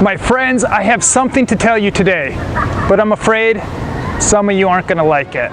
My friends, I have something to tell you today, but I'm afraid some of you aren't going to like it.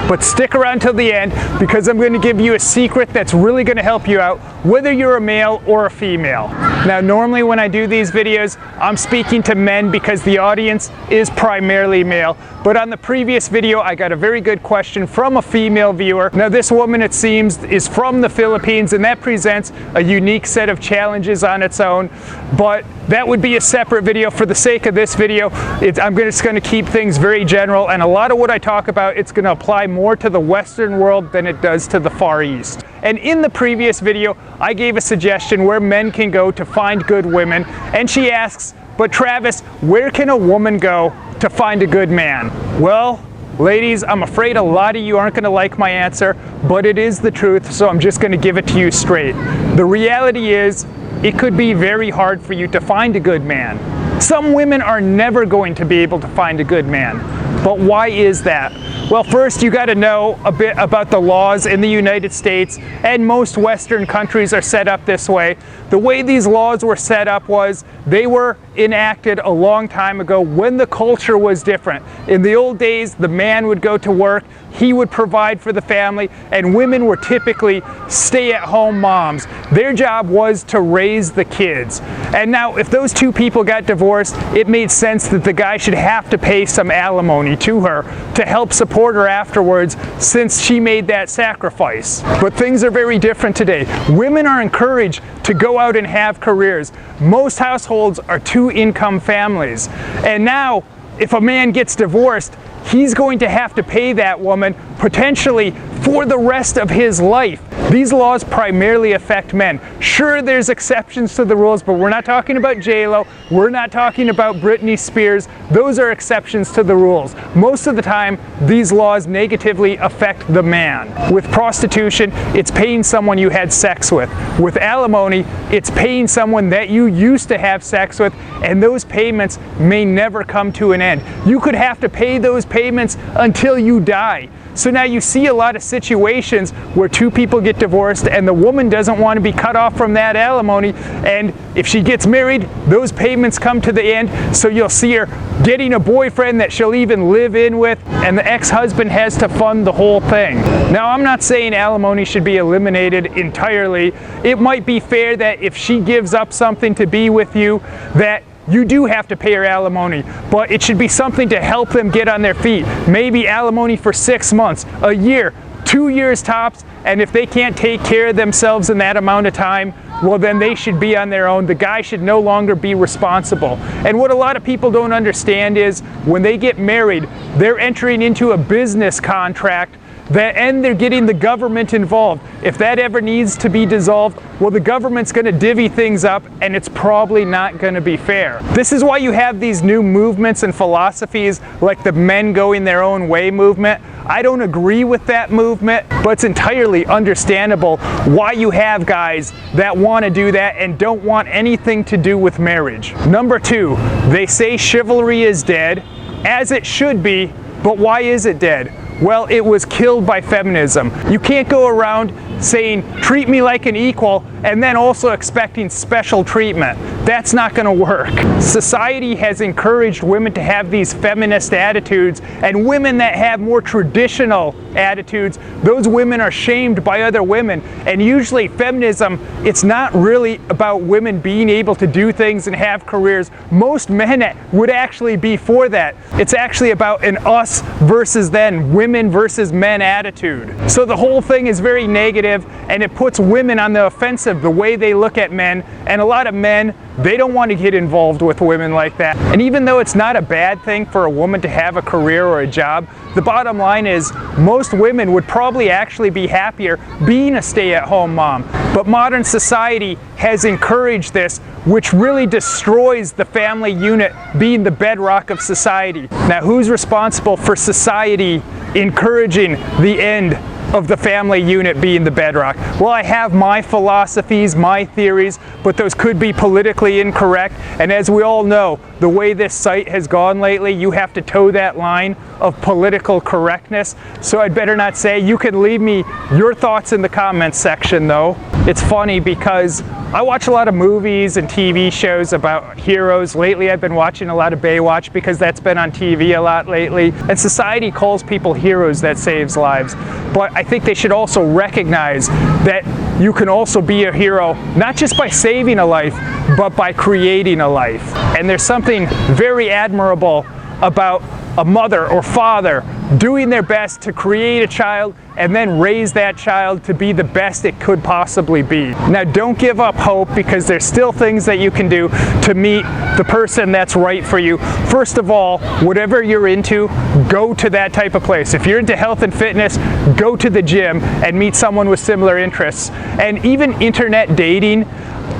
But stick around till the end, because I'm going to give you a secret that's really going to help you out, whether you're a male or a female. Now, normally when I do these videos, I'm speaking to men because the audience is primarily male. But on the previous video, I got a very good question from a female viewer. Now, this woman, it seems, is from the Philippines, and that presents a unique set of challenges on its own. But that would be a separate video. For the sake of this video, I'm just going to keep things very general, and a lot of what I talk about, it's going to apply more to the Western world than it does to the Far East. And in the previous video, I gave a suggestion where men can go to find good women, and she asks, but Travis, where can a woman go to find a good man? Well, ladies, I'm afraid a lot of you aren't going to like my answer, but it is the truth, so I'm just going to give it to you straight. The reality is, it could be very hard for you to find a good man. Some women are never going to be able to find a good man. But why is that? Well, first you got to know a bit about the laws in the United States, and most Western countries are set up this way. The way these laws were set up was they were enacted a long time ago when the culture was different. In the old days, the man would go to work, he would provide for the family, and women were typically stay-at-home moms. Their job was to raise the kids. And now, if those two people got divorced, it made sense that the guy should have to pay some alimony to her to help support her afterwards, since she made that sacrifice. But things are very different today. Women are encouraged to go out and have careers. Most households are two-income families. And now, if a man gets divorced, he's going to have to pay that woman potentially for the rest of his life. These laws primarily affect men. Sure, there's exceptions to the rules, but we're not talking about J-Lo, we're not talking about Britney Spears. Those are exceptions to the rules. Most of the time, these laws negatively affect the man. With prostitution, it's paying someone you had sex with. With alimony, it's paying someone that you used to have sex with, and those payments may never come to an end. You could have to pay those payments until you die. So now you see a lot of situations where two people get divorced and the woman doesn't want to be cut off from that alimony, and if she gets married, those payments come to the end, so you'll see her getting a boyfriend that she'll even live in with, and the ex-husband has to fund the whole thing. Now, I'm not saying alimony should be eliminated entirely. It might be fair that if she gives up something to be with you, that you do have to pay her alimony, but it should be something to help them get on their feet. Maybe alimony for 6 months, a year, 2 years tops, and if they can't take care of themselves in that amount of time, well, then they should be on their own. The guy should no longer be responsible. And what a lot of people don't understand is when they get married, they're entering into a business contract and they're getting the government involved. If that ever needs to be dissolved, well, the government's going to divvy things up, and it's probably not going to be fair. This is why you have these new movements and philosophies like the men going their own way movement. I don't agree with that movement, but it's entirely understandable why you have guys that want to do that and don't want anything to do with marriage. Number two, they say chivalry is dead, as it should be, but why is it dead? Well, it was killed by feminism. You can't go around saying, treat me like an equal, and then also expecting special treatment. That's not going to work. Society has encouraged women to have these feminist attitudes, and women that have more traditional attitudes, those women are shamed by other women. And usually feminism, it's not really about women being able to do things and have careers. Most men would actually be for that. It's actually about an us versus them, women versus men attitude. So the whole thing is very negative, and it puts women on the offensive the way they look at men, and a lot of men, they don't want to get involved with women like that. And even though it's not a bad thing for a woman to have a career or a job, the bottom line is most women would probably actually be happier being a stay-at-home mom. But modern society has encouraged this, which really destroys the family unit being the bedrock of society. Now, who's responsible for society encouraging the end of the family unit being the bedrock? Well, I have my philosophies, my theories, but those could be politically incorrect. And as we all know, the way this site has gone lately, you have to toe that line of political correctness. So I'd better not say. You can leave me your thoughts in the comments section though. It's funny because I watch a lot of movies and TV shows about heroes. Lately I've been watching a lot of Baywatch because that's been on TV a lot lately. And society calls people heroes that saves lives. But I think they should also recognize that you can also be a hero, not just by saving a life, but by creating a life. And there's something very admirable about a mother or father doing their best to create a child and then raise that child to be the best it could possibly be. Now, don't give up hope, because there's still things that you can do to meet the person that's right for you. First of all, whatever you're into, go to that type of place. If you're into health and fitness, go to the gym and meet someone with similar interests. And even internet dating,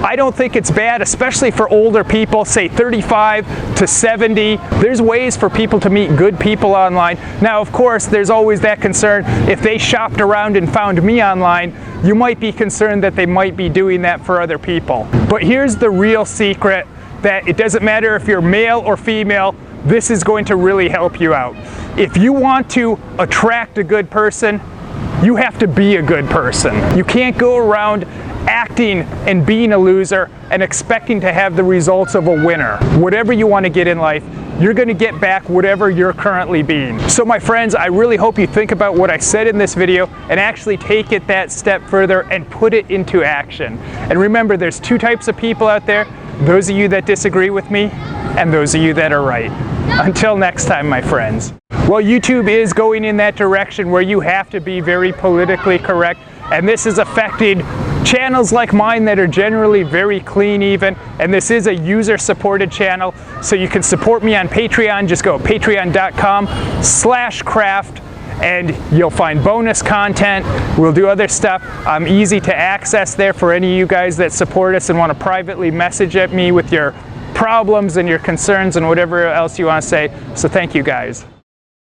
I don't think it's bad, especially for older people, say 35 to 70. There's ways for people to meet good people online. Now, of course, there's always that concern. If they shopped around and found me online, you might be concerned that they might be doing that for other people. But here's the real secret, that it doesn't matter if you're male or female, this is going to really help you out. If you want to attract a good person, you have to be a good person. You can't go around acting and being a loser and expecting to have the results of a winner. Whatever you want to get in life, you're going to get back whatever you're currently being. So my friends, I really hope you think about what I said in this video and actually take it that step further and put it into action. And remember, there's two types of people out there: those of you that disagree with me and those of you that are right. Until next time, my friends. Well, YouTube is going in that direction where you have to be very politically correct, and this has affected channels like mine that are generally very clean even, and this is a user-supported channel, so you can support me on Patreon. Just go patreon.com/craft and you'll find bonus content. We'll do other stuff. I'm easy to access there for any of you guys that support us and want to privately message at me with your problems and your concerns and whatever else you want to say. So thank you guys.